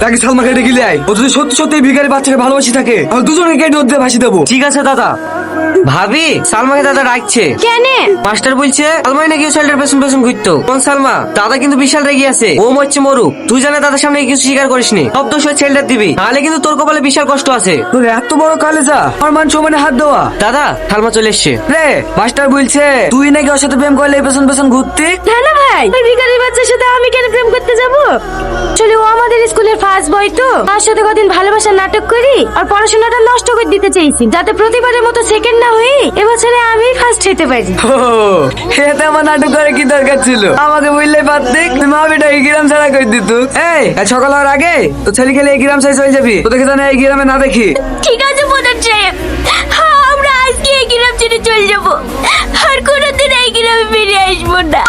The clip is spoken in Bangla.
তাকে সালমাকে ডেকে নিয়ে আয়। ও যদি সত্যি সত্যি এই ভিখারি বাচ্চাকে ভালোবাসি থাকে আমি দুজনে কেটে নদীতে ভাসি দেবো। ঠিক আছে দাদা। ভাবি, সালমাকে দাদা ডাকছে। কেন? মাস্টার বলছে সালমাই নাকি ও ছেলেটার পেছন পেছন ঘুরতো। কোন সালমা? দাদা কিন্তু বিশাল রেগে আছে। ও মরছে মরুক, তুই জানে দাদার সামনে কিছু স্বীকার করিসনি। সব দোষ ওই ছেলেটার দিবি, নাহলে কিন্তু তোর কপালে বিশাল কষ্ট আছে। তোর এত বড় কালেজা আমার মান সম্মানে হাত দেওয়া। দাদা, সালমা চলে এসছে। রে মাস্টার বলছে তুই নাকি ওর সাথে প্রেম করলে পেছন পেছন ঘুরতি। না ভাই, ওই ভিখারির বাচ্চার সাথে আমি কেন প্রেম করতে যাব? আসলে ও আমাদের স্কুলের ফার্স্ট বয় তো, তার সাথে কদিন ভালোবাসার নাটক করি আর পড়াশোনাটা নষ্ট করে দিতে চাইছি, যাতে প্রতিবারের মতো সেকেন্ড না হয়ে এবছরে আমি ফার্স্ট হতে পারি। ও এতে আমার নাটক করে কি দরকার ছিল? আমাকে বললে পারতি, মা বেটা এই গ্রাম ছাড়া করে দিত। এই আজ সকাল হওয়ার আগে তো ছেলে খেলে এই গ্রাম ছেড়ে চলে যাবি। তোদেরকে জানে এই গ্রামে না দেখি। ঠিক আছে প্রধান সাহেব, আমরা আজকে এই গ্রাম ছেড়ে চলে যাব আর কোনোদিন এই গ্রামে ফিরে আসবো না।